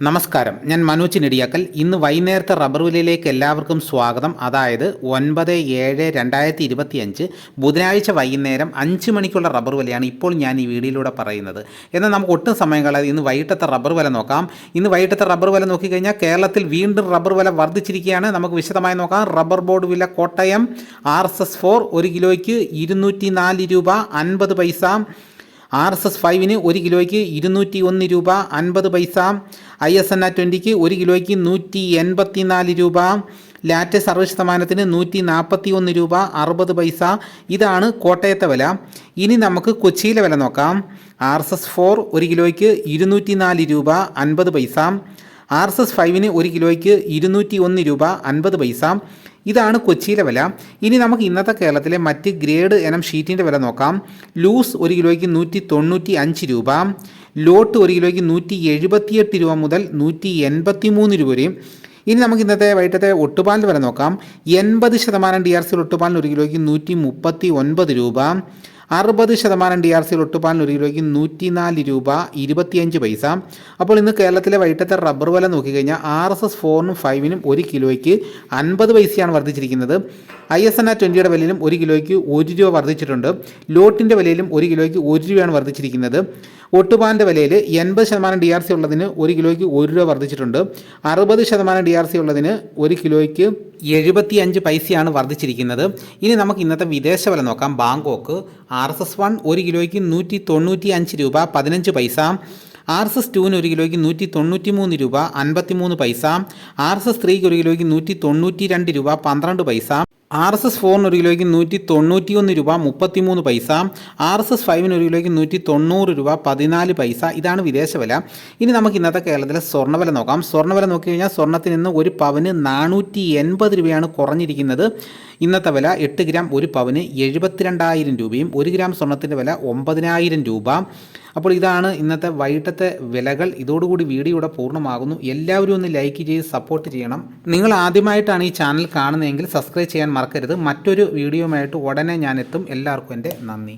നമസ്കാരം, ഞാൻ മനോജ് നെടിയാക്കൽ. ഇന്ന് വൈകുന്നേരത്തെ റബ്ബർ വിലയിലേക്ക് എല്ലാവർക്കും സ്വാഗതം. അതായത് 9/7/2025 ബുധനാഴ്ച വൈകുന്നേരം 5 മണിക്കുള്ള റബ്ബർ വിലയാണ് ഇപ്പോൾ ഞാൻ ഈ വീഡിയോയിലൂടെ പറയുന്നത്. എന്നാൽ നമുക്ക് ഒട്ടും സമയം കളയാതെ ഇന്ന് വൈകിട്ടത്തെ റബ്ബർ വില നോക്കാം. ഇന്ന് വൈകിട്ടത്തെ റബ്ബർ വില നോക്കിക്കഴിഞ്ഞാൽ കേരളത്തിൽ വീണ്ടും റബ്ബർ വില വർദ്ധിച്ചിരിക്കുകയാണ്. നമുക്ക് വിശദമായി നോക്കാം. റബ്ബർ ബോർഡ് വില കോട്ടയം RSS-4 1 കിലോയ്ക്ക് 204 രൂപ 50 പൈസ. RSS-5 1 കിലോയ്ക്ക് 201 രൂപ 50 പൈസ. ISNA 20 1 കിലോയ്ക്ക് 184 രൂപ. ലാറ്റസ് 60% 141 രൂപ 60 പൈസ. ഇതാണ് കോട്ടയത്തെ വില. ഇനി നമുക്ക് കൊച്ചിയിലെ വില നോക്കാം. RSS-4 1 കിലോയ്ക്ക് 204 രൂപ 50 പൈസ. RSS-5 1 കിലോയ്ക്ക് 201 രൂപ 50 പൈസ. ഇതാണ് കൊച്ചിയിലെ വില. ഇനി നമുക്ക് ഇന്നത്തെ കേരളത്തിലെ മറ്റ് ഗ്രേഡ് ഇനം ഷീറ്റിൻ്റെ വില നോക്കാം. ലൂസ് 1 കിലോയ്ക്ക് 195 രൂപ. ലോട്ട് 1 കിലോയ്ക്ക് 178 രൂപ മുതൽ 183 രൂപ വരെയും. ഇനി നമുക്ക് ഇന്നത്തെ വൈകിട്ടത്തെ ഒട്ടുപാലിൻ്റെ വില നോക്കാം. 80% DRC ഒട്ടുപാലിന് 1 കിലോയ്ക്ക് 139 രൂപ. 60% DRC ഒട്ടുപാലിന് 1 കിലോയ്ക്ക് 104 രൂപ 25 പൈസ. അപ്പോൾ ഇന്ന് കേരളത്തിലെ വൈകിട്ടത്തെ റബ്ബർ വില നോക്കിക്കഴിഞ്ഞാൽ RSS-4 5 1 കിലോയ്ക്ക് 50 പൈസയാണ് വർദ്ധിച്ചിരിക്കുന്നത്. ISNA 20 വിലയിലും 1 കിലോയ്ക്ക് 1 രൂപ വർദ്ധിച്ചിട്ടുണ്ട്. ലോട്ടിൻ്റെ വിലയിലും 1 കിലോയ്ക്ക് 1 രൂപയാണ് വർദ്ധിച്ചിരിക്കുന്നത്. ഒട്ടുപാലിൻ്റെ വിലയിൽ 80% DRC ഉള്ളതിന് 1 കിലോയ്ക്ക് 1 രൂപ വർദ്ധിച്ചിട്ടുണ്ട്. 60% DRC ഉള്ളതിന് 1 കിലോയ്ക്ക് 75 പൈസയാണ് വർദ്ധിച്ചിരിക്കുന്നത്. ഇനി നമുക്ക് ഇന്നത്തെ വിദേശ വില നോക്കാം. ബാങ്കോക്ക് RSS-1 1 കിലോയ്ക്ക് 195 രൂപ 15 പൈസ. RSS-2 1 കിലോയ്ക്ക് 193 രൂപ 53 പൈസ. RSS-3 1 കിലോയ്ക്ക് 192 രൂപ 12 പൈസ. RSS-4 1 കിലോയ്ക്ക് 191 രൂപ 33 പൈസ. RSS-5 1 കിലോയ്ക്ക് 190 രൂപ 14 പൈസ. ഇതാണ് വിദേശ വില. ഇനി നമുക്ക് ഇന്നത്തെ കേരളത്തിലെ സ്വർണ്ണവില നോക്കാം. സ്വർണ്ണവില നോക്കിക്കഴിഞ്ഞാൽ സ്വർണ്ണത്തിന് ഇന്ന് ഒരു പവന് 480 രൂപയാണ് കുറഞ്ഞിരിക്കുന്നത്. ഇന്നത്തെ വില 8 ഗ്രാം ഒരു പവന് 72,000 രൂപയും 1 ഗ്രാം സ്വർണ്ണത്തിൻ്റെ വില 9,000 രൂപ. അപ്പോൾ ഇതാണ് ഇന്നത്തെ വൈകിട്ടത്തെ വിലകൾ. ഇതോടുകൂടി വീഡിയോയുടെ പൂർണ്ണമാകുന്നു. എല്ലാവരും ഒന്ന് ലൈക്ക് ചെയ്ത് സപ്പോർട്ട് ചെയ്യണം. നിങ്ങൾ ആദ്യമായിട്ടാണ് ഈ ചാനൽ കാണുന്നതെങ്കിൽ സബ്സ്ക്രൈബ് ചെയ്യാൻ മറക്കരുത്. മറ്റൊരു വീഡിയോയുമായിട്ട് ഉടനെ ഞാൻ എത്തും. എല്ലാവർക്കും എൻ്റെ നന്ദി.